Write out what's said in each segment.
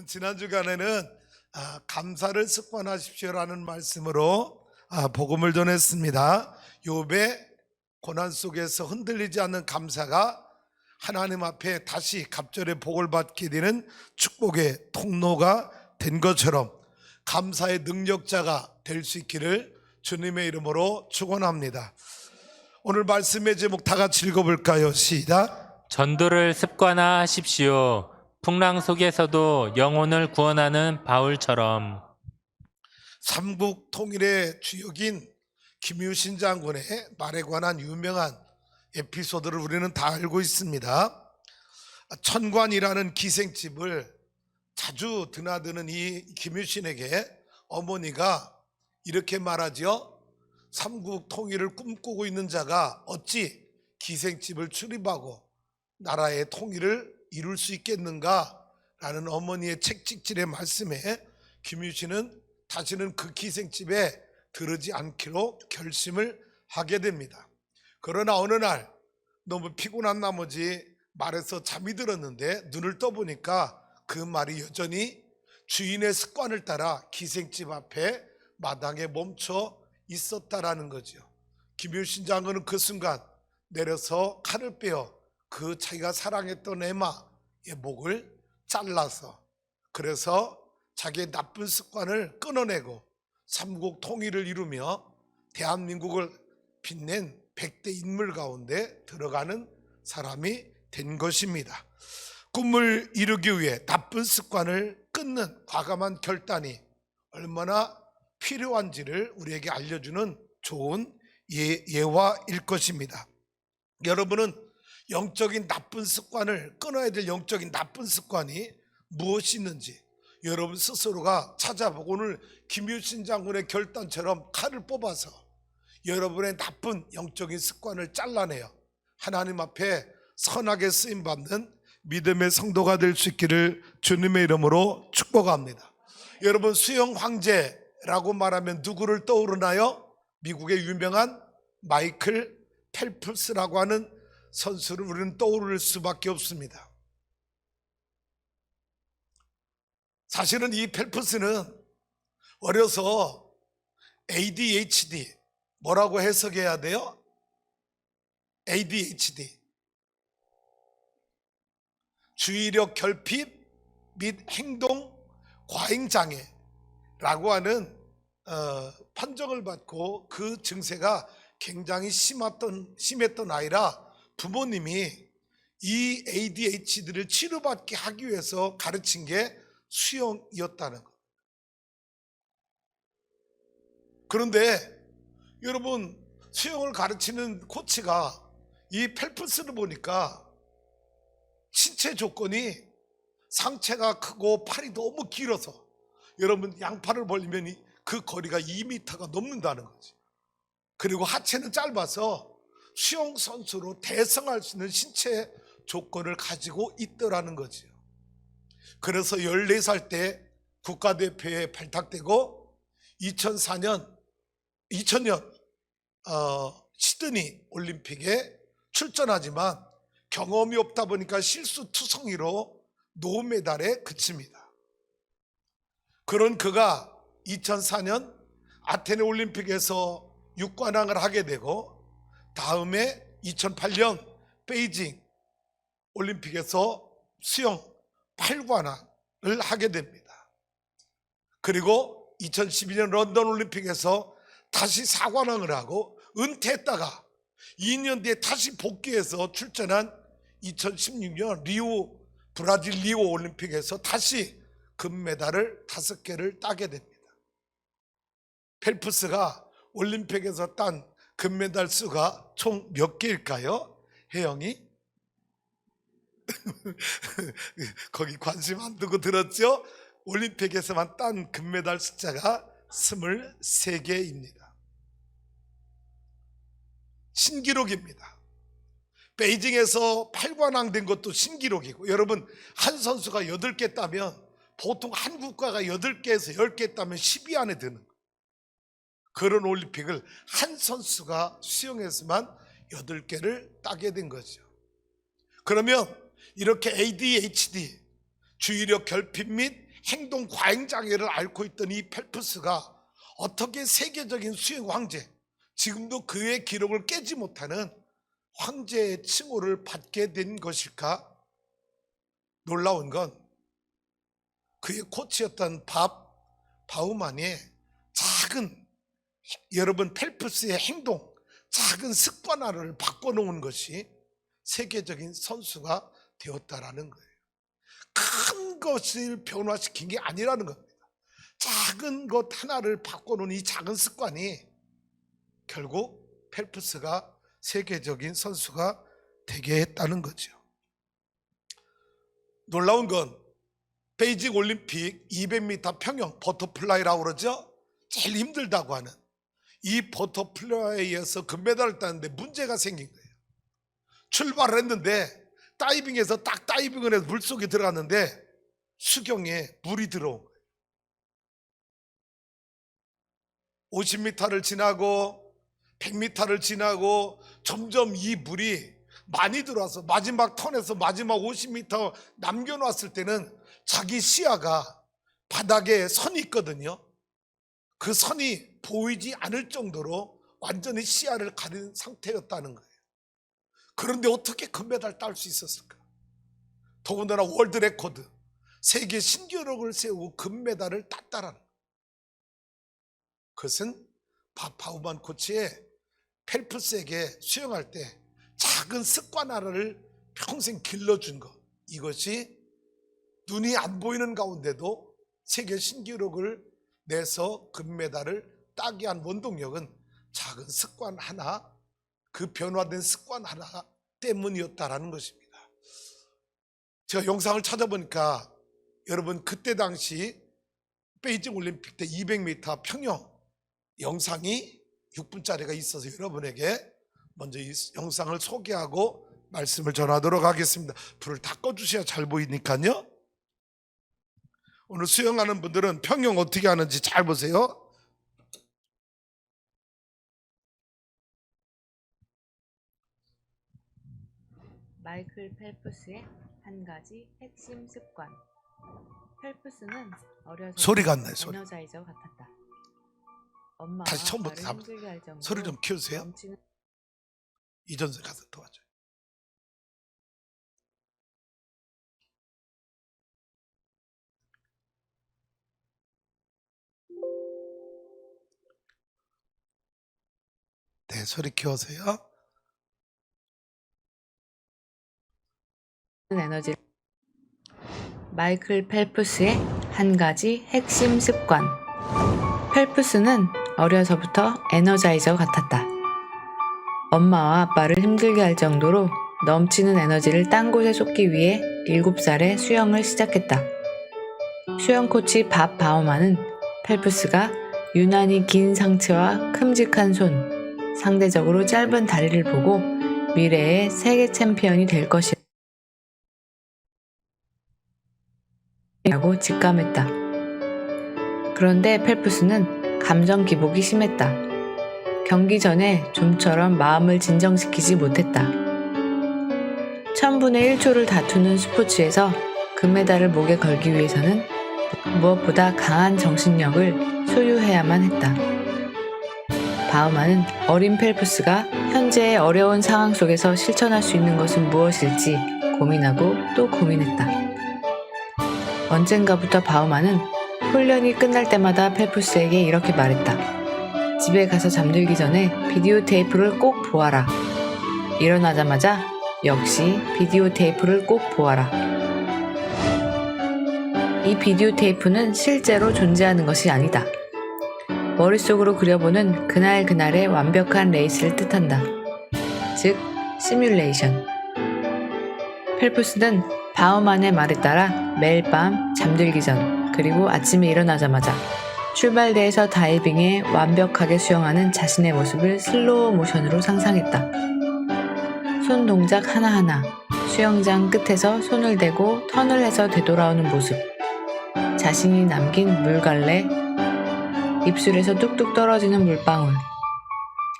지난 주간에는 감사를 습관하십시오라는 말씀으로 복음을 전했습니다. 욥의 고난 속에서 흔들리지 않는 감사가 하나님 앞에 다시 갑절의 복을 받게 되는 축복의 통로가 된 것처럼 감사의 능력자가 될 수 있기를 주님의 이름으로 축원합니다. 오늘 말씀의 제목 다 같이 읽어볼까요? 시작. 전도를 습관화하십시오. 풍랑 속에서도 영혼을 구원하는 바울처럼. 삼국 통일의 주역인 김유신 장군의 말에 관한 유명한 에피소드를 우리는 다 알고 있습니다. 천관이라는 기생집을 자주 드나드는 이 김유신에게 어머니가 이렇게 말하지요. 삼국 통일을 꿈꾸고 있는 자가 어찌 기생집을 출입하고 나라의 통일을 이룰 수 있겠는가? 라는 어머니의 책찍질의 말씀에 김유신은 다시는 그 기생집에 들르지 않기로 결심을 하게 됩니다. 그러나 어느 날 너무 피곤한 나머지 말에서 잠이 들었는데 눈을 떠보니까 그 말이 여전히 주인의 습관을 따라 기생집 앞에 마당에 멈춰 있었다라는 거죠. 김유신 장군은 그 순간 내려서 칼을 빼어 그 자기가 사랑했던 에마의 목을 잘라서, 그래서 자기의 나쁜 습관을 끊어내고 삼국 통일을 이루며 대한민국을 빛낸 100대 인물 가운데 들어가는 사람이 된 것입니다. 꿈을 이루기 위해 나쁜 습관을 끊는 과감한 결단이 얼마나 필요한지를 우리에게 알려주는 좋은 예화일 것입니다. 여러분은 영적인 나쁜 습관을 끊어야 될 영적인 나쁜 습관이 무엇이 있는지 여러분 스스로가 찾아보고 오늘 김유신 장군의 결단처럼 칼을 뽑아서 여러분의 나쁜 영적인 습관을 잘라내어 하나님 앞에 선하게 쓰임받는 믿음의 성도가 될 수 있기를 주님의 이름으로 축복합니다. 여러분, 수영 황제라고 말하면 누구를 떠오르나요? 미국의 유명한 마이클 펠프스라고 하는 선수를 우리는 떠오를 수밖에 없습니다. 사실은 이 펠프스는 어려서 ADHD, 뭐라고 해석해야 돼요? ADHD, 주의력 결핍 및 행동 과잉장애라고 하는 판정을 받고 그 증세가 굉장히 심했던 아이라 부모님이 이 ADHD를 치료받게 하기 위해서 가르친 게 수영이었다는 것. 그런데 여러분, 수영을 가르치는 코치가 이 펠프스를 보니까 신체 조건이 상체가 크고 팔이 너무 길어서 여러분 양팔을 벌리면 그 거리가 2m가 넘는다는 거지. 그리고 하체는 짧아서 수영 선수로 대성할 수 있는 신체 조건을 가지고 있더라는 거지요. 그래서 14살 때 국가대표에 발탁되고 2000년 시드니 올림픽에 출전하지만 경험이 없다 보니까 실수투성이로 노메달에 그칩니다. 그런 그가 2004년 아테네 올림픽에서 6관왕을 하게 되고 다음에 2008년 베이징 올림픽에서 수영 8관왕을 하게 됩니다. 그리고 2012년 런던 올림픽에서 다시 4관왕을 하고 은퇴했다가 2년 뒤에 다시 복귀해서 출전한 2016년 브라질 리오 올림픽에서 다시 금메달을 5개를 따게 됩니다. 펠프스가 올림픽에서 딴 금메달 수가 총 몇 개일까요? 혜영이? 거기 관심 안 두고 들었죠? 올림픽에서만 딴 금메달 숫자가 23개입니다. 신기록입니다. 베이징에서 8관왕 된 것도 신기록이고, 여러분, 한 선수가 8개 따면 보통 한 국가가 8개에서 10개 따면 10위 안에 드는 거예요. 그런 올림픽을 한 선수가 수영에서만 8개를 따게 된 거죠. 그러면 이렇게 ADHD, 주의력 결핍 및 행동 과잉 장애를 앓고 있던 이 펠프스가 어떻게 세계적인 수영 황제, 지금도 그의 기록을 깨지 못하는 황제의 칭호를 받게 된 것일까? 놀라운 건 그의 코치였던 바우만의 작은, 여러분, 펠프스의 행동, 작은 습관화를 바꿔놓은 것이 세계적인 선수가 되었다라는 거예요. 큰 것을 변화시킨 게 아니라는 겁니다. 작은 것 하나를 바꿔놓은 이 작은 습관이 결국 펠프스가 세계적인 선수가 되게 했다는 거죠. 놀라운 건 베이징 올림픽 200m 평영 버터플라이라고 그러죠. 제일 힘들다고 하는 이 버터플라이에서 금메달을 따는데 문제가 생긴 거예요. 출발을 했는데 다이빙에서 딱 다이빙을 해서 물속에 들어갔는데 수경에 물이 들어온 거예요. 50m를 지나고 100m를 지나고 점점 이 물이 많이 들어와서 마지막 턴에서 마지막 50m 남겨놨을 때는 자기 시야가 바닥에 선이 있거든요. 그 선이 보이지 않을 정도로 완전히 시야를 가린 상태였다는 거예요. 그런데 어떻게 금메달 딸 수 있었을까? 더군다나 월드 레코드, 세계 신기록을 세우고 금메달을 땄다라는 거예요. 그것은 바우만 코치의 펠프스에게 수영할 때 작은 습관 하나를 평생 길러준 것, 이것이 눈이 안 보이는 가운데도 세계 신기록을 내서 금메달을 따게 한 원동력은 작은 습관 하나, 그 변화된 습관 하나 때문이었다라는 것입니다. 제가 영상을 찾아보니까 여러분, 그때 당시 베이징 올림픽 때 200m 평영 영상이 6분짜리가 있어서 여러분에게 먼저 이 영상을 소개하고 말씀을 전하도록 하겠습니다. 불을 다 꺼주셔야 잘 보이니까요. 오늘 수영하는 분들은 평영 어떻게 하는지 잘 보세요. 마이클 펠프스의 한 가지 핵심 습관. 펠프스는 어려서 소리가 안 나요, 소리. 에너자이저 같았다. 엄마와 다시 처음부터 아빠를 힘들게 할 정도로 소리 좀 키우세요. 넘치는 이전세 가서 도와줘요. 네, 소리 키우세요. 에너지. 마이클 펠프스의 한 가지 핵심 습관. 펠프스는 어려서부터 에너자이저 같았다. 엄마와 아빠를 힘들게 할 정도로 넘치는 에너지를 딴 곳에 쏟기 위해 7살에 수영을 시작했다. 수영 코치 바우만은 펠프스가 유난히 긴 상체와 큼직한 손, 상대적으로 짧은 다리를 보고 미래의 세계 챔피언이 될 것이라고 직감했다. 그런데 펠프스는 감정 기복이 심했다. 경기 전에 좀처럼 마음을 진정시키지 못했다. 1000분의 1초를 다투는 스포츠에서 금메달을 목에 걸기 위해서는 무엇보다 강한 정신력을 소유해야만 했다. 바우만은 어린 펠프스가 현재의 어려운 상황 속에서 실천할 수 있는 것은 무엇일지 고민하고 또 고민했다. 언젠가부터 바우만은 훈련이 끝날 때마다 펠프스에게 이렇게 말했다. 집에 가서 잠들기 전에 비디오 테이프를 꼭 보아라. 일어나자마자 역시 비디오 테이프를 꼭 보아라. 이 비디오 테이프는 실제로 존재하는 것이 아니다. 머릿속으로 그려보는 그날그날의 완벽한 레이스를 뜻한다. 즉, 시뮬레이션. 펠프스는 바우만의 말에 따라 매일 밤 잠들기 전, 그리고 아침에 일어나자마자 출발대에서 다이빙에 완벽하게 수영하는 자신의 모습을 슬로우 모션으로 상상했다. 손 동작 하나하나, 수영장 끝에서 손을 대고 턴을 해서 되돌아오는 모습, 자신이 남긴 물갈래, 입술에서 뚝뚝 떨어지는 물방울,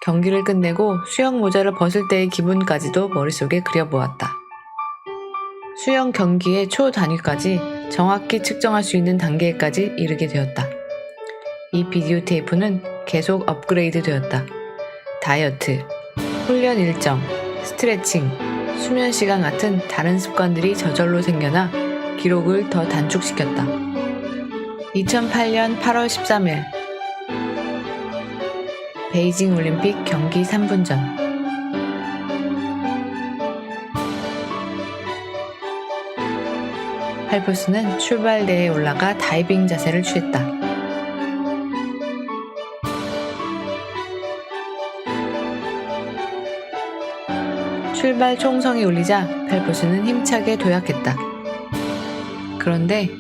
경기를 끝내고 수영 모자를 벗을 때의 기분까지도 머릿속에 그려보았다. 수영 경기의 초 단위까지 정확히 측정할 수 있는 단계까지 이르게 되었다. 이 비디오 테이프는 계속 업그레이드 되었다. 다이어트, 훈련 일정, 스트레칭, 수면 시간 같은 다른 습관들이 저절로 생겨나 기록을 더 단축시켰다. 2008년 8월 13일 베이징 올림픽 경기 3분 전 펠프스는 출발대에 올라가 다이빙 자세를 취했다. 출발 총성이 울리자 펠프스는 힘차게 도약했다. 그런데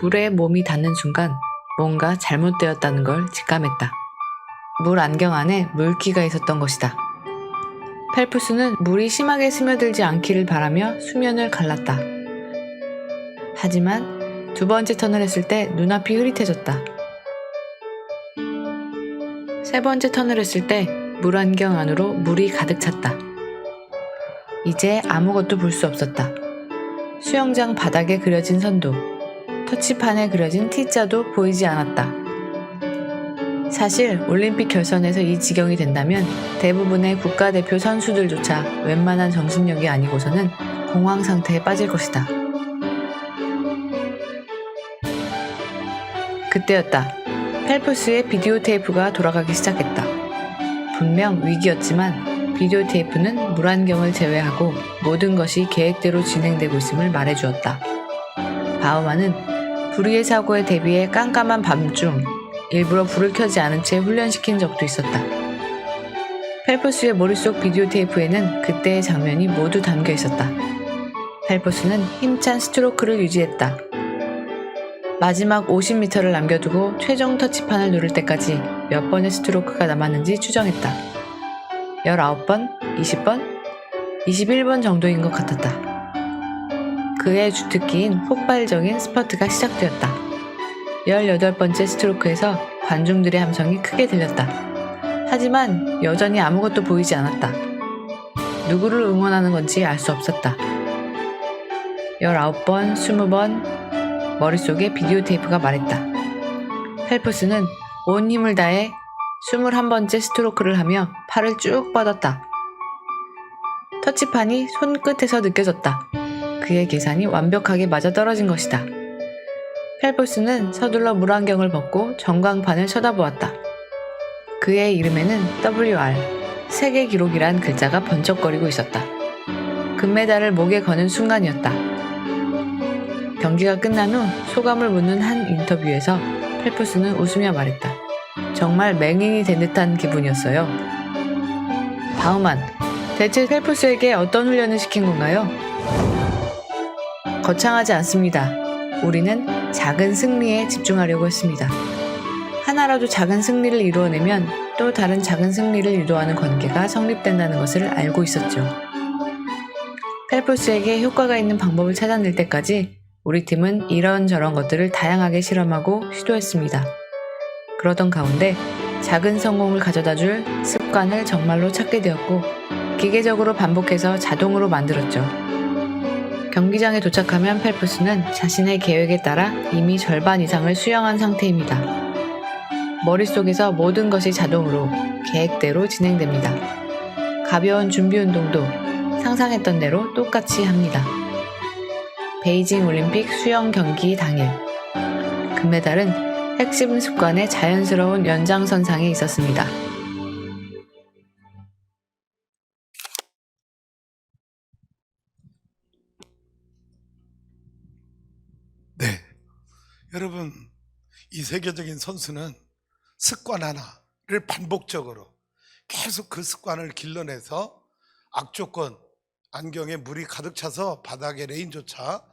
물에 몸이 닿는 순간 뭔가 잘못되었다는 걸 직감했다. 물 안경 안에 물기가 있었던 것이다. 펠프스는 물이 심하게 스며들지 않기를 바라며 수면을 갈랐다. 하지만 두 번째 턴을 했을 때 눈앞이 흐릿해졌다. 세 번째 턴을 했을 때 물 안경 안으로 물이 가득 찼다. 이제 아무것도 볼 수 없었다. 수영장 바닥에 그려진 선도, 터치판에 그려진 T자도 보이지 않았다. 사실 올림픽 결선에서 이 지경이 된다면 대부분의 국가대표 선수들조차 웬만한 정신력이 아니고서는 공황 상태에 빠질 것이다. 그때였다. 펠프스의 비디오 테이프가 돌아가기 시작했다. 분명 위기였지만 비디오 테이프는 물안경을 제외하고 모든 것이 계획대로 진행되고 있음을 말해주었다. 바우만은 불의의 사고에 대비해 깜깜한 밤중 일부러 불을 켜지 않은 채 훈련시킨 적도 있었다. 펠프스의 머릿속 비디오 테이프에는 그때의 장면이 모두 담겨 있었다. 펠프스는 힘찬 스트로크를 유지했다. 마지막 50m를 남겨두고 최종 터치판을 누를 때까지 몇 번의 스트로크가 남았는지 추정했다. 19번, 20번, 21번 정도인 것 같았다. 그의 주특기인 폭발적인 스퍼트가 시작되었다. 18번째 스트로크에서 관중들의 함성이 크게 들렸다. 하지만 여전히 아무것도 보이지 않았다. 누구를 응원하는 건지 알 수 없었다. 19번, 20번, 머릿속에 비디오 테이프가 말했다. 펠프스는 온 힘을 다해 21번째 스트로크를 하며 팔을 쭉 뻗었다. 터치판이 손끝에서 느껴졌다. 그의 계산이 완벽하게 맞아떨어진 것이다. 펠프스는 서둘러 물안경을 벗고 전광판을 쳐다보았다. 그의 이름에는 WR, 세계 기록이란 글자가 번쩍거리고 있었다. 금메달을 목에 거는 순간이었다. 경기가 끝난 후 소감을 묻는 한 인터뷰에서 펠프스는 웃으며 말했다. 정말 맹인이 된 듯한 기분이었어요. 바우만, 대체 펠프스에게 어떤 훈련을 시킨 건가요? 거창하지 않습니다. 우리는 작은 승리에 집중하려고 했습니다. 하나라도 작은 승리를 이루어내면 또 다른 작은 승리를 유도하는 관계가 성립된다는 것을 알고 있었죠. 펠프스에게 효과가 있는 방법을 찾아낼 때까지 우리 팀은 이런저런 것들을 다양하게 실험하고 시도했습니다. 그러던 가운데 작은 성공을 가져다줄 습관을 정말로 찾게 되었고 기계적으로 반복해서 자동으로 만들었죠. 경기장에 도착하면 펠프스는 자신의 계획에 따라 이미 절반 이상을 수영한 상태입니다. 머릿속에서 모든 것이 자동으로 계획대로 진행됩니다. 가벼운 준비 운동도 상상했던 대로 똑같이 합니다. 베이징 올림픽 수영 경기 당일 금메달은 핵심 습관의 자연스러운 연장선상에 있었습니다. 네, 여러분, 이 세계적인 선수는 습관 하나를 반복적으로 계속 그 습관을 길러내서 악조건, 안경에 물이 가득 차서 바닥에 레인조차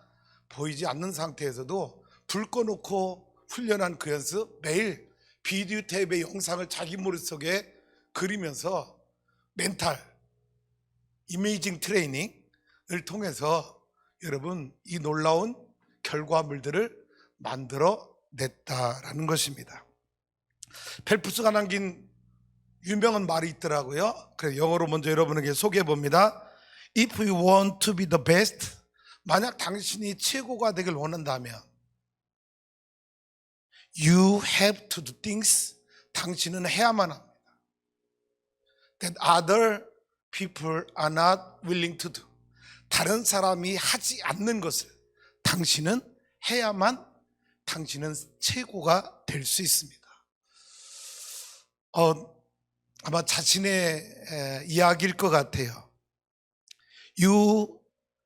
보이지 않는 상태에서도 불 꺼놓고 훈련한 그 연습, 매일 비디오 테이프의 영상을 자기 머릿속에 그리면서 멘탈, 이미징 트레이닝을 통해서 여러분 이 놀라운 결과물들을 만들어 냈다라는 것입니다. 펠프스가 남긴 유명한 말이 있더라고요. 그래서 영어로 먼저 여러분에게 소개해 봅니다. If you want to be the best, 만약 당신이 최고가 되길 원한다면 You have to do things. 당신은 해야만 합니다. That other people are not willing to do. 다른 사람이 하지 않는 것을 당신은 해야만 당신은 최고가 될 수 있습니다. 아마 자신의 이야기일 것 같아요.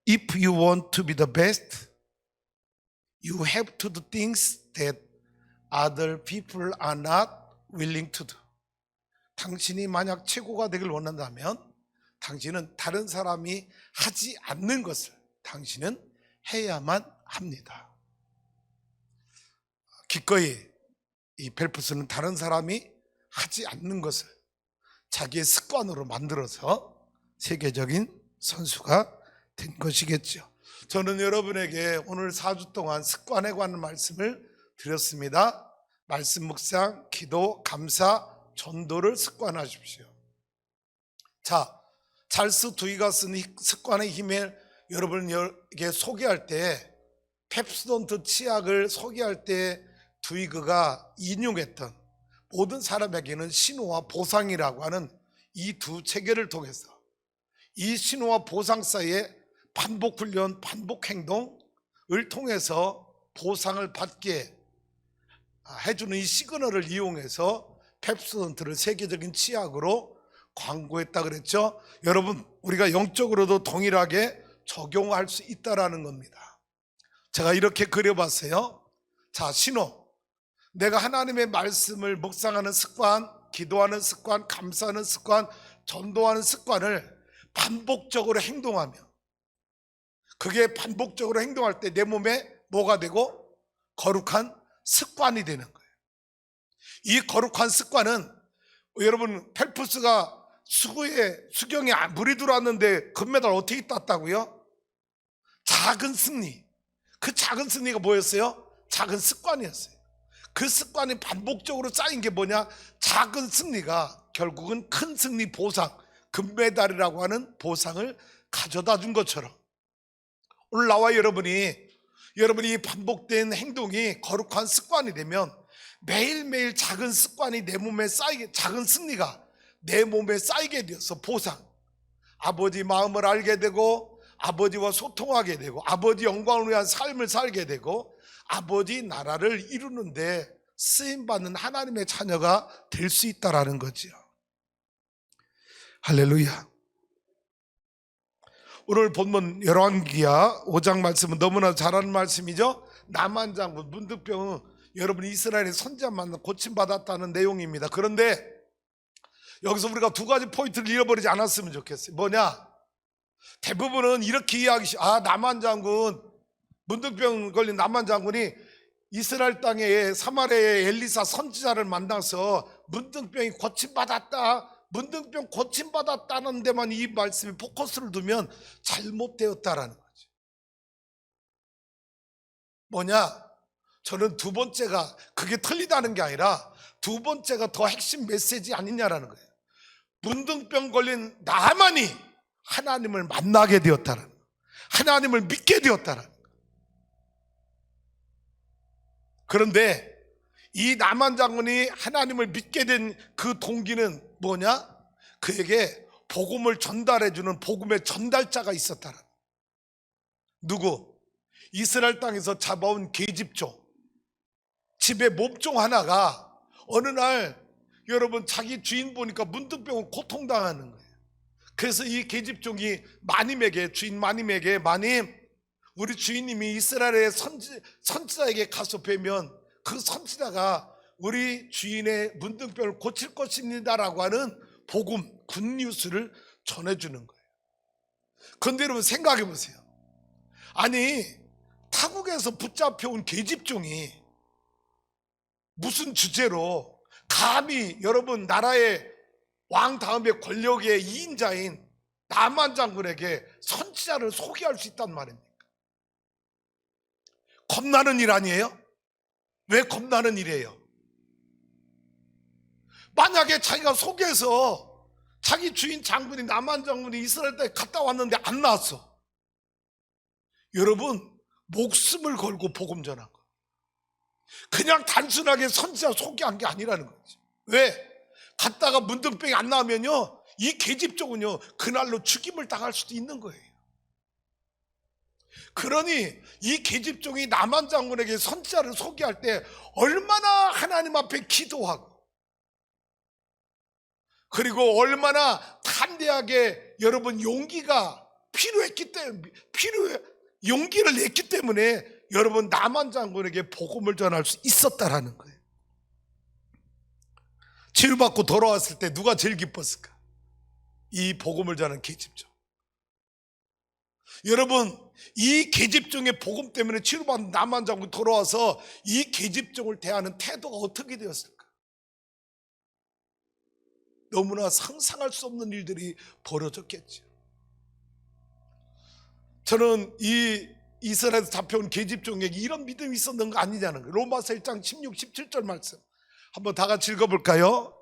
If you want to be the best, you have to do things that other people are not willing to do. 당신이 만약 최고가 되길 원한다면 당신은 다른 사람이 하지 않는 것을 당신은 해야만 합니다. 기꺼이 이 펠프스는 다른 사람이 하지 않는 것을 자기의 습관으로 만들어서 세계적인 선수가 된 것이겠죠. 저는 여러분에게 오늘 4주 동안 습관에 관한 말씀을 드렸습니다. 말씀 묵상, 기도, 감사, 전도를 습관하십시오. 자, 찰스 두이가 쓴 습관의 힘을 여러분에게 소개할 때, 펩스돈트 치약을 소개할 때 두이그가 인용했던 모든 사람에게는 신호와 보상이라고 하는 이 두 체계를 통해서 이 신호와 보상 사이에 반복 훈련, 반복 행동을 통해서 보상을 받게 해주는 이 시그널을 이용해서 펩스돈트를 세계적인 치약으로 광고했다 그랬죠. 여러분, 우리가 영적으로도 동일하게 적용할 수 있다라는 겁니다. 제가 이렇게 그려봤어요. 자, 신호. 내가 하나님의 말씀을 묵상하는 습관, 기도하는 습관, 감사하는 습관, 전도하는 습관을 반복적으로 행동하며, 그게 반복적으로 행동할 때 내 몸에 뭐가 되고? 거룩한 습관이 되는 거예요. 이 거룩한 습관은 여러분, 펠프스가 수경에 물이 들어왔는데 금메달 어떻게 땄다고요? 작은 승리. 그 작은 승리가 뭐였어요? 작은 습관이었어요. 그 습관이 반복적으로 쌓인 게 뭐냐? 작은 승리가 결국은 큰 승리 보상, 금메달이라고 하는 보상을 가져다 준 것처럼 오늘 나와 여러분이 반복된 행동이 거룩한 습관이 되면 매일매일 작은 습관이 내 몸에 쌓이게, 작은 승리가 내 몸에 쌓이게 되어서 보상, 아버지 마음을 알게 되고 아버지와 소통하게 되고 아버지 영광을 위한 삶을 살게 되고 아버지 나라를 이루는데 쓰임받는 하나님의 자녀가 될 수 있다라는 거죠. 할렐루야. 오늘 본문 열왕기야 5장 말씀은 너무나 잘 아는 말씀이죠. 나만 장군 문득병은 여러분 이스라엘의 선지자 만나 고침받았다는 내용입니다. 그런데 여기서 우리가 두 가지 포인트를 잃어버리지 않았으면 좋겠어요. 뭐냐? 대부분은 이렇게 이야기시, 나만 장군, 문득병 걸린 나만 장군이 이스라엘 땅에 사마리아의 엘리사 선지자를 만나서 문득병이 고침받았다, 문득병 고침받았다는 데만 이 말씀에 포커스를 두면 잘못되었다라는 거죠. 뭐냐? 저는 두 번째가 그게 틀리다는 게 아니라 두 번째가 더 핵심 메시지 아니냐라는 거예요. 문둥병 걸린 나만이 하나님을 만나게 되었다는 거예요. 하나님을 믿게 되었다는 거예요. 그런데 이 나만 장군이 하나님을 믿게 된 그 동기는 뭐냐? 그에게 복음을 전달해주는 복음의 전달자가 있었다는 거예요. 누구? 이스라엘 땅에서 잡아온 계집종, 집의 몸종 하나가 어느 날 여러분 자기 주인 보니까 문득병을 고통당하는 거예요. 그래서 이 계집종이 마님에게, 주인 마님에게, 마님, 우리 주인님이 이스라엘의 선지자에게 가서 뵈면 그 선지자가 우리 주인의 문득병을 고칠 것입니다라고 하는 복음, 굿뉴스를 전해주는 거예요. 그런데 여러분 생각해 보세요. 아니, 타국에서 붙잡혀온 계집종이 무슨 주제로 감히 여러분 나라의 왕 다음에 권력의 2인자인 나만 장군에게 선지자를 소개할 수 있단 말입니까? 겁나는 일 아니에요? 왜 겁나는 일이에요? 만약에 자기가 소개해서 자기 주인 장군이 나만 장군이 이스라엘 땅에 갔다 왔는데 안 나왔어. 여러분 목숨을 걸고 복음 전한 거. 그냥 단순하게 선지자 소개한 게 아니라는 거죠. 왜? 갔다가 문둥병이 안 나오면요, 이 계집종은요 그날로 죽임을 당할 수도 있는 거예요. 그러니 이 계집종이 나만 장군에게 선지자를 소개할 때 얼마나 하나님 앞에 기도하고, 그리고 얼마나 담대하게 여러분 용기가 필요했기 때문에, 용기를 냈기 때문에 여러분 나만 장군에게 복음을 전할 수 있었다라는 거예요. 치유받고 돌아왔을 때 누가 제일 기뻤을까? 이 복음을 전하는 계집종. 여러분, 이 계집종의 복음 때문에 치유받은 나만 장군 돌아와서 이 계집종을 대하는 태도가 어떻게 되었을까? 너무나 상상할 수 없는 일들이 벌어졌겠죠. 저는 이 이스라엘에서 잡혀온 계집종에게 이런 믿음이 있었는 거 아니냐는 거예요. 로마서 1장 16, 17절 말씀 한번 다 같이 읽어볼까요?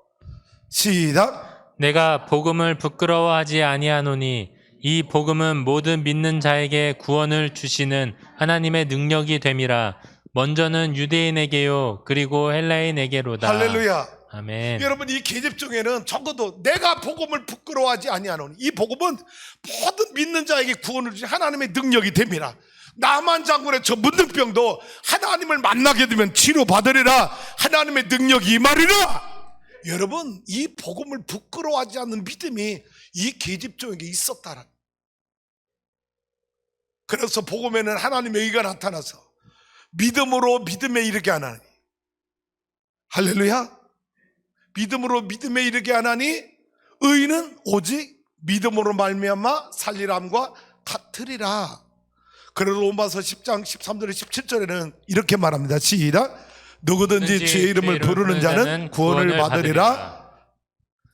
시작. 내가 복음을 부끄러워하지 아니하노니 이 복음은 모든 믿는 자에게 구원을 주시는 하나님의 능력이 됨이라. 먼저는 유대인에게요 그리고 헬라인에게로다. 할렐루야. 아멘. 여러분, 이 계집종에는 적어도 내가 복음을 부끄러워하지 아니하노니 이 복음은 모든 믿는 자에게 구원을 주신 하나님의 능력이 됨이라. 나만 장군의 저 문둥병도 하나님을 만나게 되면 치료받으리라. 하나님의 능력이 임하리라. 여러분, 이 복음을 부끄러워하지 않는 믿음이 이 계집종에게 있었다라. 그래서 복음에는 하나님의 의가 나타나서 믿음으로 믿음에 이르게 하나니, 할렐루야. 믿음으로 믿음에 이르게 하나니 의는 오직 믿음으로 말미암아 살리람과 같으리라. 그래서 로마서 10장 13절 17절에는 이렇게 말합니다. 시작. 누구든지 주의 이름을 부르는 자는 구원을 받으리라.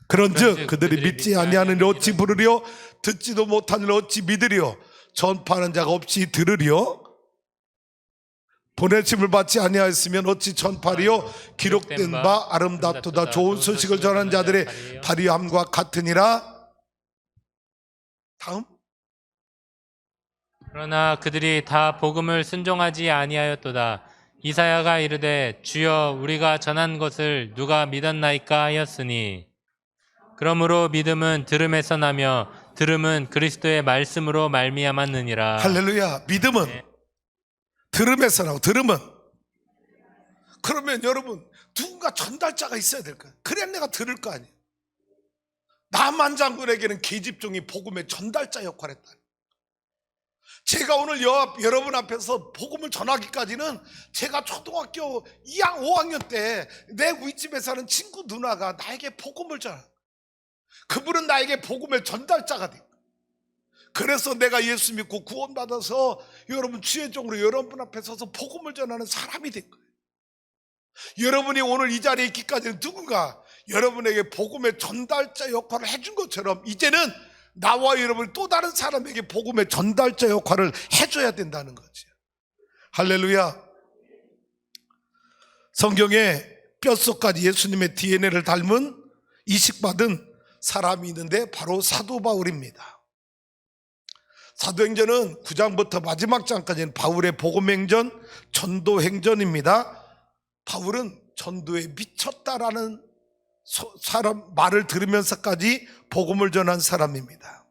그런즉 그들이 믿지 아니하는 일 어찌 부르리요? 듣지도 못하는 일 어찌 믿으리요? 전파하는 자가 없이 들으리요? 보내심을 받지 아니하였으면 어찌 전파리요? 기록된 바 아름답도다. 좋은 소식을 전하는 자들의 발휘함과 같으니라. 다음. 그러나 그들이 다 복음을 순종하지 아니하였도다. 이사야가 이르되 주여 우리가 전한 것을 누가 믿었나이까 하였으니, 그러므로 믿음은 들음에서 나며 들음은 그리스도의 말씀으로 말미암았느니라. 할렐루야. 믿음은 들음에서 나고, 들음은, 그러면 여러분 누군가 전달자가 있어야 될 거예요. 그래야 내가 들을 거 아니에요. 나만 장군에게는 계집종이 복음의 전달자 역할을 했다. 제가 오늘 여러분 앞에서 복음을 전하기까지는 제가 초등학교 2학 5학년 때 내 윗집에 사는 친구 누나가 나에게 복음을 전하, 그분은 나에게 복음의 전달자가 된 거예요. 그래서 내가 예수 믿고 구원받아서 여러분 주의 종으로 여러분 앞에 서서 복음을 전하는 사람이 된 거예요. 여러분이 오늘 이 자리에 있기까지는 누군가 여러분에게 복음의 전달자 역할을 해준 것처럼 이제는 나와 여러분이 또 다른 사람에게 복음의 전달자 역할을 해줘야 된다는 거죠. 할렐루야. 성경에 뼛속까지 예수님의 DNA를 닮은 이식받은 사람이 있는데 바로 사도 바울입니다. 사도행전은 9장부터 마지막 장까지는 바울의 복음행전, 전도행전입니다. 바울은 전도에 미쳤다라는 사람 말을 들으면서까지 복음을 전한 사람입니다.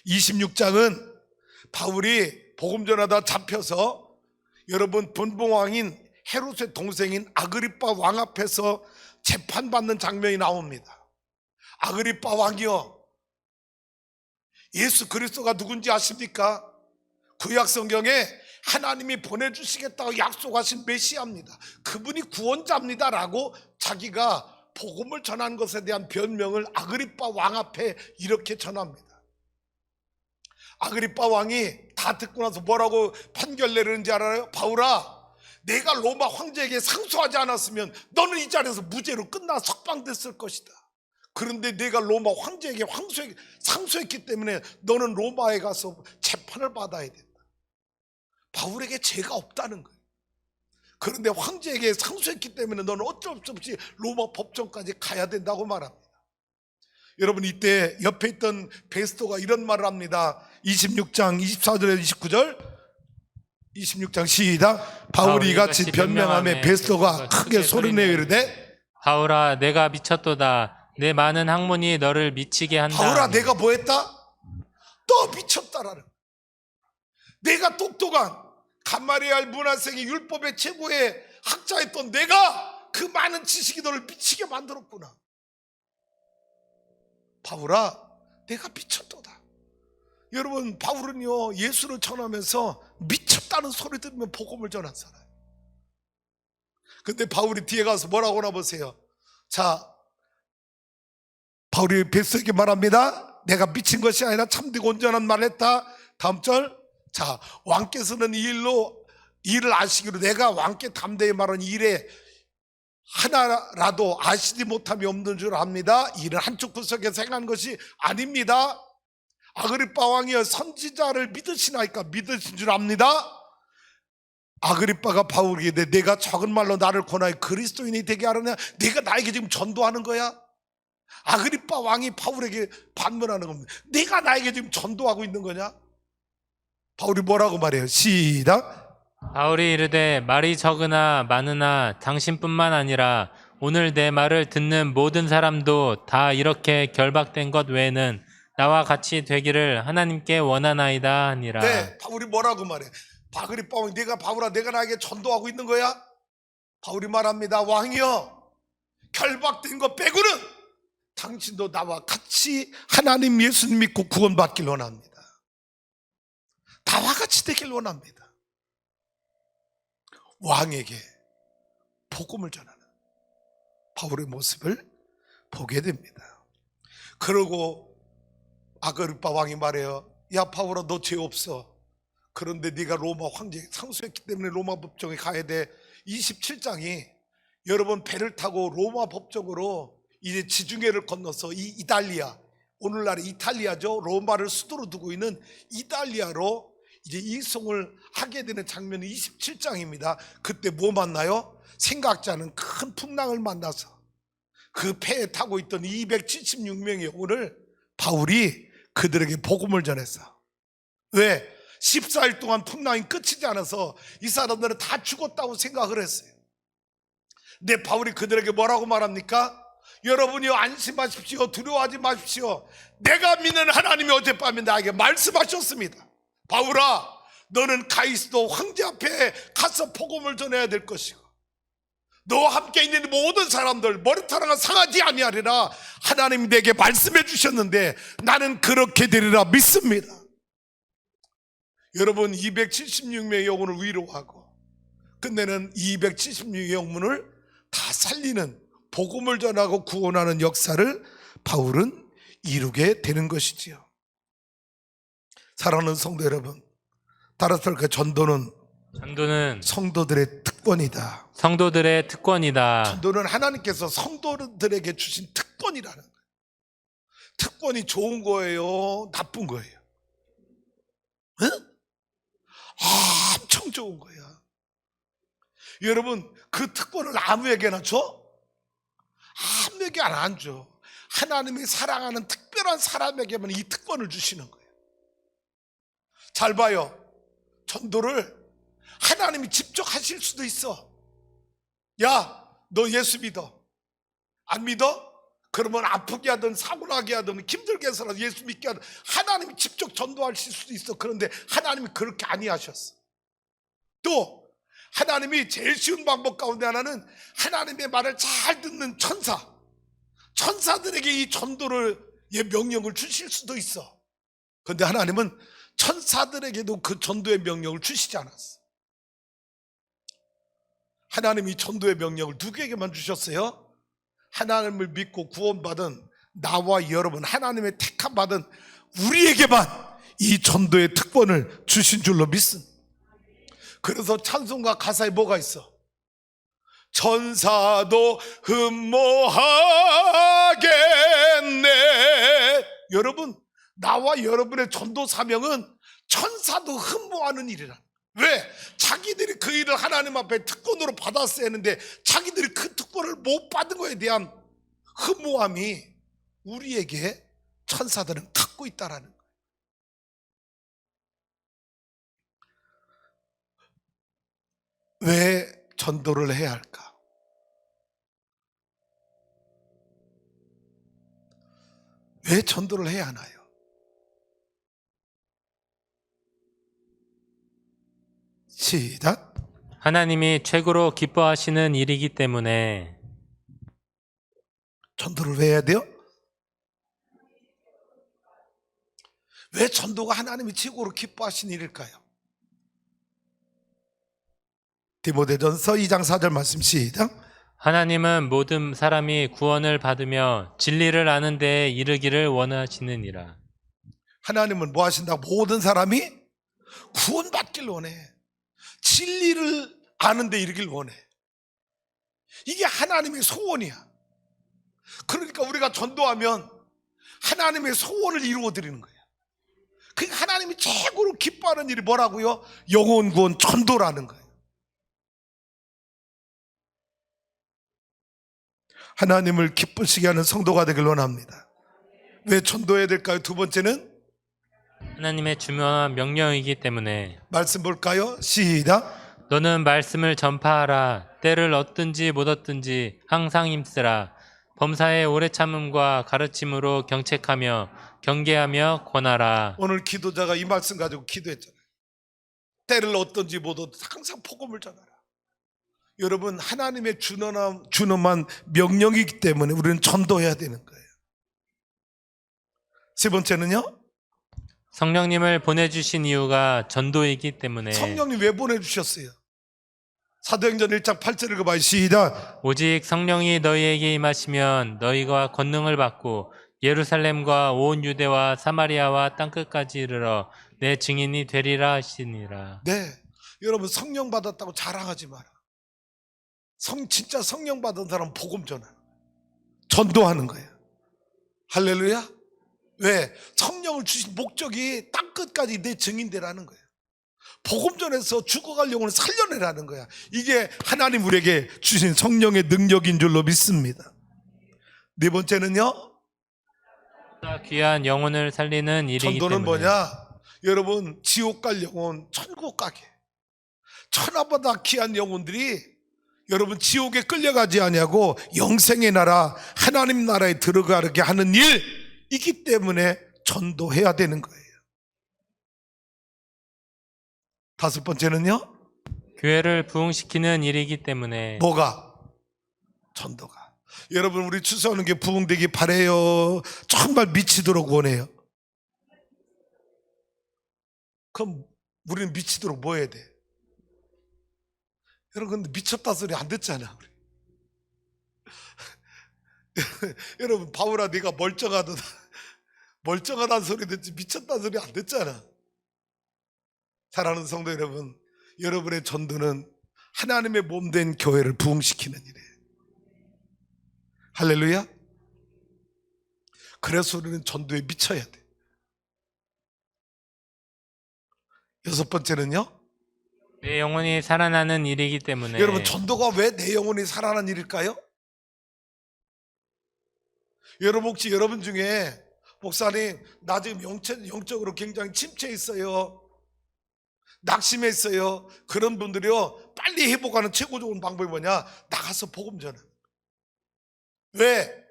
26장은 바울이 복음 전하다 잡혀서 여러분 분봉왕인 헤롯의 동생인 아그리빠 왕 앞에서 재판받는 장면이 나옵니다. 아그리빠 왕이요, 예수 그리스도가 누군지 아십니까? 구약 성경에 하나님이 보내주시겠다고 약속하신 메시아입니다. 그분이 구원자입니다 라고 자기가 복음을 전한 것에 대한 변명을 아그리빠 왕 앞에 이렇게 전합니다. 아그리빠 왕이 다 듣고 나서 뭐라고 판결 내리는지 알아요? 바울아, 내가 로마 황제에게 상소하지 않았으면 너는 이 자리에서 무죄로 끝나 석방됐을 것이다. 그런데 내가 로마 황제에게 상소했기 때문에 너는 로마에 가서 재판을 받아야 된다. 바울에게 죄가 없다는 거예요. 그런데 황제에게 상소했기 때문에 너는 어쩔 수 없이 로마 법정까지 가야 된다고 말합니다. 여러분, 이때 옆에 있던 베스토가 이런 말을 합니다. 26장 24절에서 29절 26장 시작. 바울이 이같이 변명하며 베스도가 크게 소리내어 이르되 바울아 내가 미쳤도다. 내 많은 학문이 너를 미치게 한다. 바울아 내가 뭐 했다? 너 미쳤다라는 거야. 내가 똑똑한 감마리알 문화생의 율법의 최고의 학자였던 내가 그 많은 지식이 너를 미치게 만들었구나. 바울아 내가 미쳤도다. 여러분 바울은요 예수를 전하면서 미쳤다는 소리 들으면 복음을 전한 사람. 근데 바울이 뒤에 가서 뭐라고 하나 보세요. 자, 바울이 베스에게 말합니다. 내가 미친 것이 아니라 참되고 온전한 말을 했다. 다음 절. 자, 왕께서는 이 일을 아시기로 내가 왕께 담대히 말한 일에 하나라도 아시지 못함이 없는 줄 압니다. 이는 한쪽 구석에서 행한 것이 아닙니다. 아그리빠 왕이여 선지자를 믿으시나이까? 믿으신 줄 압니다. 아그리빠가 바울에게 내가 적은 말로 나를 권하여 그리스도인이 되게 하느냐? 네가 나에게 지금 전도하는 거야? 아그리빠 왕이 바울에게 반문하는 겁니다. 네가 나에게 지금 전도하고 있는 거냐? 바울이 뭐라고 말해요? 시작. 바울이 이르되 말이 적으나 많으나 당신뿐만 아니라 오늘 내 말을 듣는 모든 사람도 다 이렇게 결박된 것 외에는 나와 같이 되기를 하나님께 원하나이다 하니라. 네, 바울이 뭐라고 말해? 아그리빠 왕이 바울아 내가 나에게 전도하고 있는 거야? 바울이 말합니다. 왕이여 결박된 것 빼고는 당신도 나와 같이 하나님 예수님 믿고 구원받길 원합니다. 나와 같이 되길 원합니다. 왕에게 복음을 전하는 바울의 모습을 보게 됩니다. 그러고 아그리빠 왕이 말해요. 야 바울아 너 죄 없어. 그런데 네가 로마 황제에 상소했기 때문에 로마 법정에 가야 돼. 27장이 여러분 배를 타고 로마 법정으로 이제 지중해를 건너서 이 이탈리아, 오늘날의 이탈리아죠. 로마를 수도로 두고 있는 이탈리아로 이제 이송을 하게 되는 장면이 27장입니다. 그때 뭐 만나요? 생각지 않은 큰 풍랑을 만나서 그 배에 타고 있던 276명의 영혼을 바울이 그들에게 복음을 전했어. 왜? 14일 동안 풍랑이 끝이지 않아서 이 사람들은 다 죽었다고 생각을 했어요. 근데 바울이 그들에게 뭐라고 말합니까? 여러분이 안심하십시오. 두려워하지 마십시오. 내가 믿는 하나님이 어젯밤에 나에게 말씀하셨습니다. 바울아 너는 가이스도 황제 앞에 가서 복음을 전해야 될 것이고 너와 함께 있는 모든 사람들 머리카락은 상하지 아니하리라 하나님이 내게 말씀해 주셨는데 나는 그렇게 되리라 믿습니다. 여러분 276명의 영혼을 위로하고 끝내는 276명의 영혼을 다 살리는 복음을 전하고 구원하는 역사를 바울은 이루게 되는 것이지요. 사랑하는 성도 여러분, 따라서 그 전도는 성도들의 특권이다. 성도들의 특권이다. 전도는 하나님께서 성도들에게 주신 특권이라는 거예요. 특권이 좋은 거예요? 나쁜 거예요? 응? 엄청 좋은 거야. 여러분 그 특권을 아무에게나 줘? 아무에게 안 줘. 하나님이 사랑하는 특별한 사람에게만 이 특권을 주시는 거예요. 잘 봐요. 전도를 하나님이 직접 하실 수도 있어. 야, 너 예수 믿어. 안 믿어? 그러면 아프게 하든 사고나게 하든 힘들게 해서라도 예수 믿게 하든 하나님이 직접 전도하실 수도 있어. 그런데 하나님이 그렇게 아니하셨어. 또 하나님이 제일 쉬운 방법 가운데 하나는 하나님의 말을 잘 듣는 천사들에게 이 전도를 명령을 주실 수도 있어. 그런데 하나님은 천사들에게도 그 전도의 명령을 주시지 않았어. 하나님이 전도의 명령을 누구에게만 주셨어요? 하나님을 믿고 구원받은 나와 여러분, 하나님의 택함 받은 우리에게만 이 전도의 특권을 주신 줄로 믿습니다. 그래서 찬송가 가사에 뭐가 있어? 천사도 흠모하겠네. 여러분, 나와 여러분의 전도 사명은 천사도 흠모하는 일이라. 왜? 자기들이 그 일을 하나님 앞에 특권으로 받았어야 했는데 자기들이 그 특권을 못 받은 거에 대한 흠모함이 우리에게 천사들은 갖고 있다라는 거예요. 왜 전도를 해야 할까? 왜 전도를 해야 하나요? 시작. 하나님이 최고로 기뻐하시는 일이기 때문에. 전도를 왜 해야 돼요? 왜 전도가 하나님이 최고로 기뻐하시는 일일까요? 디모데전서 2장 4절 말씀 시작. 하나님은 모든 사람이 구원을 받으며 진리를 아는 데에 이르기를 원하시느니라. 하나님은 뭐 하신다고? 모든 사람이 구원받길 원해. 진리를 아는 데 이르길 원해. 이게 하나님의 소원이야. 그러니까 우리가 전도하면 하나님의 소원을 이루어 드리는 거예요. 그러니까 하나님이 최고로 기뻐하는 일이 뭐라고요? 영혼 구원 전도라는 거예요. 하나님을 기쁘시게 하는 성도가 되길 원합니다. 왜 전도해야 될까요? 두 번째는 하나님의 중요한 명령이기 때문에. 말씀 볼까요? 시작. 너는 말씀을 전파하라. 때를 얻든지 못 얻든지 항상 힘쓰라. 범사의 오래 참음과 가르침으로 경책하며 경계하며 권하라. 오늘 기도자가 이 말씀 가지고 기도했잖아요. 때를 얻든지 못 얻든지 항상 복음을 전하라. 여러분, 하나님의 준엄한 명령이기 때문에 우리는 전도해야 되는 거예요. 세 번째는요, 성령님을 보내주신 이유가 전도이기 때문에. 성령님 왜 보내주셨어요? 사도행전 1장 8절 읽어봐요. 시작. 오직 성령이 너희에게 임하시면 너희가 권능을 받고 예루살렘과 온 유대와 사마리아와 땅끝까지 이르러 내 증인이 되리라 하시니라. 네, 여러분, 성령 받았다고 자랑하지 마라. 진짜 성령 받은 사람 복음 전하, 전도하는 거예요. 할렐루야. 왜? 성령을 주신 목적이 땅끝까지 내 증인되라는 거예요. 복음 전에서 죽어갈 영혼을 살려내라는 거야. 이게 하나님 우리에게 주신 성령의 능력인 줄로 믿습니다. 네 번째는요, 귀한 영혼을 살리는 일이기 전도는 때문에. 뭐냐? 여러분, 지옥 갈 영혼 천국 가게, 천하보다 귀한 영혼들이 여러분 지옥에 끌려가지 아니하고 영생의 나라, 하나님 나라에 들어가게 하는 일이기 때문에 전도해야 되는 거예요. 다섯 번째는요, 교회를 부흥시키는 일이기 때문에. 뭐가? 전도가. 여러분, 우리 추수하는 게 부흥되기 바래요. 정말 미치도록 원해요. 그럼 우리는 미치도록 뭐 해야 돼? 여러분, 근데 미쳤다 소리 안 듣잖아. 우리. 여러분, 바울아, 네가 멀쩡하다는 소리 듣지 미쳤다는 소리 안 듣잖아. 사랑하는 성도 여러분, 여러분의 전도는 하나님의 몸된 교회를 부흥시키는 일이에요. 할렐루야. 그래서 우리는 전도에 미쳐야 돼. 여섯 번째는요, 내 영혼이 살아나는 일이기 때문에. 여러분, 전도가 왜 내 영혼이 살아나는 일일까요? 여러분, 혹시 여러분 중에 목사님, 나 지금 영적으로 굉장히 침체해 있어요, 낙심해 있어요, 그런 분들이요, 빨리 회복하는 최고 좋은 방법이 뭐냐? 나가서 복음 전하. 왜?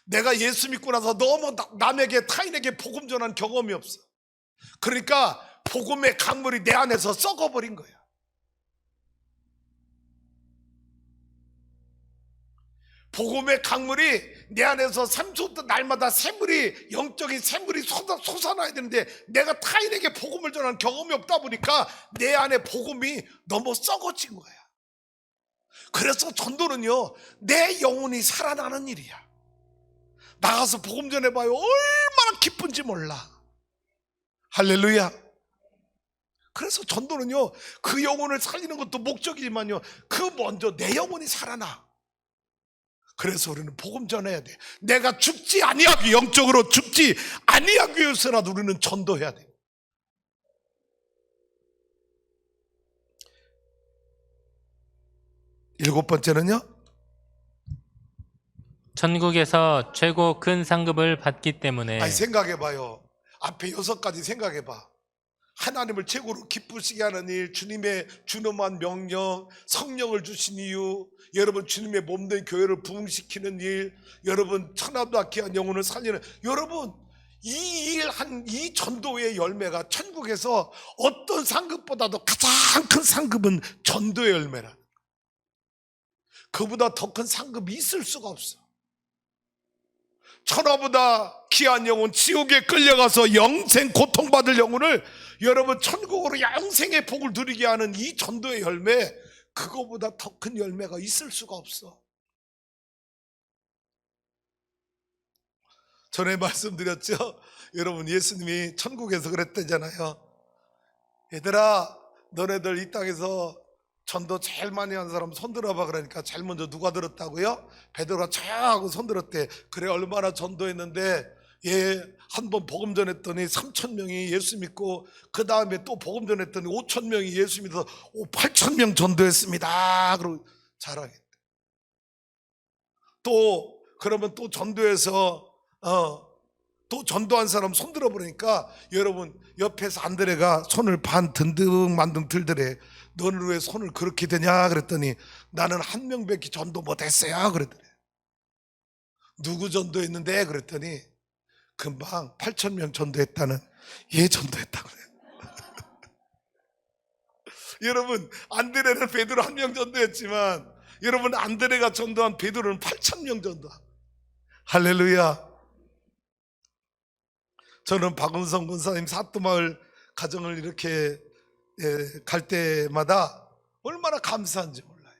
내가 예수 믿고 나서 너무 남에게, 타인에게 복음 전한 경험이 없어. 그러니까 복음의 강물이 내 안에서 썩어버린 거야. 복음의 강물이 내 안에서 날마다 샘물이, 영적인 샘물이 솟아나야 되는데 내가 타인에게 복음을 전하는 경험이 없다 보니까 내 안에 복음이 너무 썩어진 거야. 그래서 전도는요, 내 영혼이 살아나는 일이야. 나가서 복음 전해봐요. 얼마나 기쁜지 몰라. 할렐루야. 그래서 전도는요, 그 영혼을 살리는 것도 목적이지만요, 그 먼저 내 영혼이 살아나. 그래서 우리는 복음 전해야 돼. 내가 죽지 아니하기, 영적으로 죽지 아니하기 위해서라도 우리는 전도해야 돼. 일곱 번째는요, 천국에서 최고 큰 상급을 받기 때문에. 생각해봐요. 앞에 6가지 생각해봐. 하나님을 최고로 기쁘시게 하는 일, 주님의 준엄한 명령, 성령을 주신 이유, 여러분 주님의 몸된 교회를 부흥시키는 일, 여러분 천하보다 귀한 영혼을 살리는, 여러분 이 전도의 열매가 천국에서 어떤 상급보다도 가장 큰 상급은 전도의 열매라. 그보다 더 큰 상급이 있을 수가 없어. 천하보다 귀한 영혼, 지옥에 끌려가서 영생 고통받을 영혼을 여러분 천국으로 영생의 복을 누리게 하는 이 전도의 열매, 그거보다 더 큰 열매가 있을 수가 없어. 전에 말씀드렸죠. 여러분 예수님이 천국에서 그랬대잖아요. 얘들아, 너네들 이 땅에서 전도 제일 많이 한 사람 손들어봐. 그러니까 제일 먼저 누가 들었다고요? 베드로가 쫙 손들었대. 그래, 얼마나 전도했는데, 한 번 복음 전했더니 3,000명이 예수 믿고, 그 다음에 또 복음 전했더니 5,000명이 예수 믿어서 8,000명 전도했습니다. 그러고 자랑했대. 또 그러면 또 전도해서 또 전도한 사람 손들어 보니까, 여러분 옆에서 안드레가 손을 반 든든만등 들더래. 너는 왜 손을 그렇게 드냐 그랬더니, 나는 한 명밖에 전도 못했어요 그랬더래. 누구 전도했는데 그랬더니, 금방 8,000명 전도했다는 얘 전도했다 그래. 여러분 안드레는 베드로 한 명 전도했지만, 여러분 안드레가 전도한 베드로는 8,000명 전도. 할렐루야. 저는 박은성 권사님 사또마을 가정을 이렇게 갈 때마다 얼마나 감사한지 몰라요.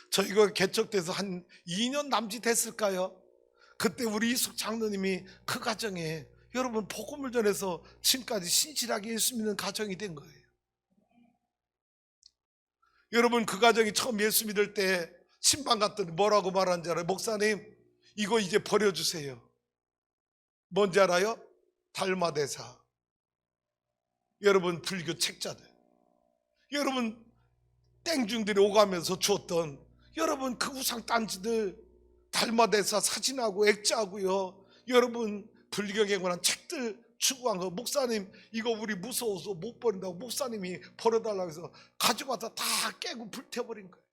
저희가 개척돼서 한 2년 남짓 했을까요? 그때 우리 이숙 장로님이 그 가정에 여러분 복음을 전해서 지금까지 신실하게 예수 믿는 가정이 된 거예요. 여러분 그 가정이 처음 예수 믿을 때 신방 갔더니 뭐라고 말하는지 알아요? 목사님, 이거 이제 버려주세요. 뭔지 알아요? 달마대사. 여러분 불교 책자들, 여러분 땡중들이 오가면서 주었던 여러분 그 우상 딴지들, 달마대사 사진하고 액자하고요, 여러분 불경에 관한 책들 추구한 거, 목사님 이거 우리 무서워서 못 버린다고 목사님이 버려달라고 해서 가지고 와서 다 깨고 불태워버린 거예요.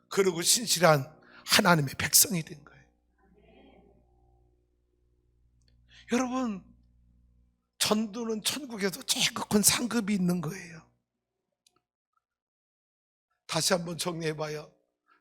그리고 신실한 하나님의 백성이 된 거예요. 여러분 전도는 천국에서 제일 큰 상급이 있는 거예요. 다시 한번 정리해봐요.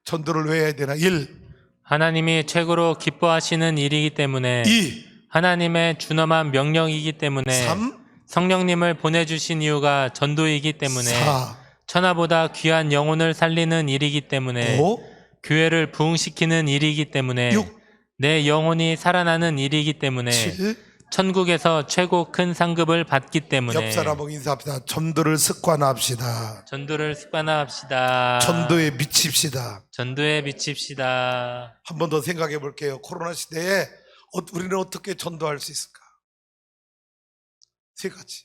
전도를 왜 해야 되나? 1. 하나님이 최고로 기뻐하시는 일이기 때문에. 2. 하나님의 준엄한 명령이기 때문에. 3. 성령님을 보내주신 이유가 전도이기 때문에. 4. 천하보다 귀한 영혼을 살리는 일이기 때문에. 5. 교회를 부흥시키는 일이기 때문에. 6. 내 영혼이 살아나는 일이기 때문에. 7. 천국에서 최고 큰 상급을 받기 때문에. 옆 사람하고 인사합시다. 전도를 습관합시다. 전도를 습관합시다. 전도에 미칩시다. 전도에 미칩시다. 한 번 더 생각해 볼게요. 코로나 시대에 우리는 어떻게 전도할 수 있을까? 3가지.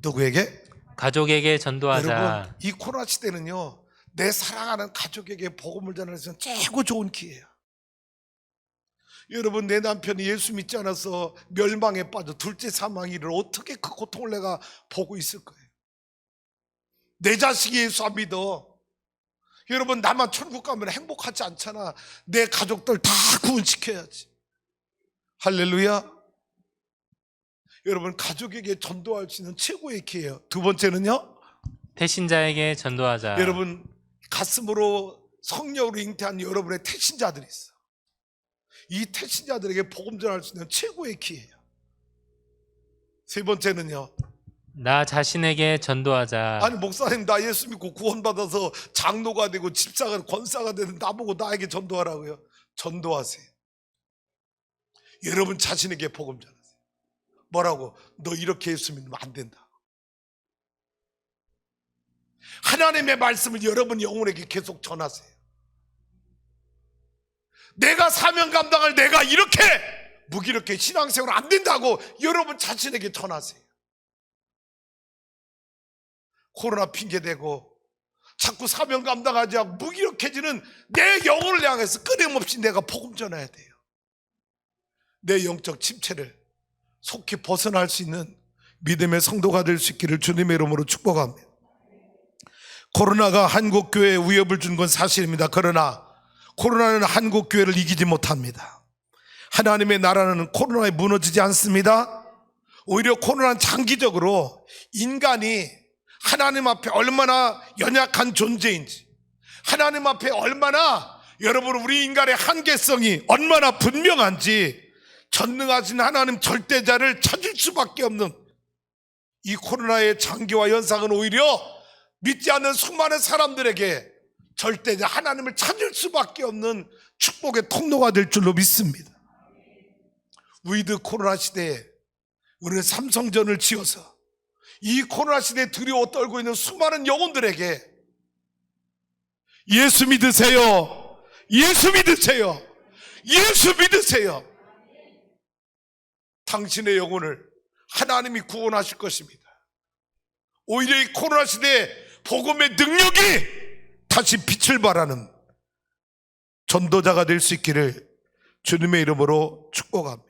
누구에게? 가족에게 전도하자. 여러분 이 코로나 시대는요, 내 사랑하는 가족에게 복음을 전하는 최고 좋은 기회예요. 여러분 내 남편이 예수 믿지 않아서 멸망에 빠져 둘째 사망이를 어떻게 그 고통을 내가 보고 있을 거예요. 내 자식이 예수 안 믿어. 여러분 나만 천국 가면 행복하지 않잖아. 내 가족들 다 구원시켜야지. 할렐루야. 여러분 가족에게 전도할 수 있는 최고의 기회예요. 2번째는요, 태신자에게 전도하자. 여러분 가슴으로 성령으로 잉태한 여러분의 태신자들이 있어. 이 태신자들에게 복음 전할 수 있는 최고의 기회예요. 3번째는요, 나 자신에게 전도하자. 아니 목사님 나 예수 믿고 구원받아서 장로가 되고 집사가 권사가 되는 나보고 나에게 전도하라고요? 전도하세요. 여러분 자신에게 복음 전하세요. 뭐라고? 너 이렇게 예수 믿으면 안 된다. 하나님의 말씀을 여러분 영혼에게 계속 전하세요. 내가 사명 감당을 내가 이렇게 무기력해 신앙생활 안 된다고 여러분 자신에게 전하세요. 코로나 핑계대고 자꾸 사명 감당하지 않고 무기력해지는 내 영혼을 향해서 끊임없이 내가 복음 전해야 돼요. 내 영적 침체를 속히 벗어날 수 있는 믿음의 성도가 될 수 있기를 주님의 이름으로 축복합니다. 코로나가 한국교회에 위협을 준 건 사실입니다. 그러나 코로나는 한국교회를 이기지 못합니다. 하나님의 나라는 코로나에 무너지지 않습니다. 오히려 코로나는 장기적으로 인간이 하나님 앞에 얼마나 연약한 존재인지, 하나님 앞에 얼마나 여러분 우리 인간의 한계성이 얼마나 분명한지 전능하신 하나님 절대자를 찾을 수밖에 없는 이 코로나의 장기화 현상은 오히려 믿지 않는 수많은 사람들에게 절대자 하나님을 찾을 수밖에 없는 축복의 통로가 될 줄로 믿습니다. 위드 코로나 시대에 우리는 삼성전을 지어서 이 코로나 시대에 두려워 떨고 있는 수많은 영혼들에게 예수 믿으세요. 예수 믿으세요. 예수 믿으세요. 당신의 영혼을 하나님이 구원하실 것입니다. 오히려 이 코로나 시대에 복음의 능력이 다시 빛을 발하는 전도자가 될 수 있기를 주님의 이름으로 축복합니다.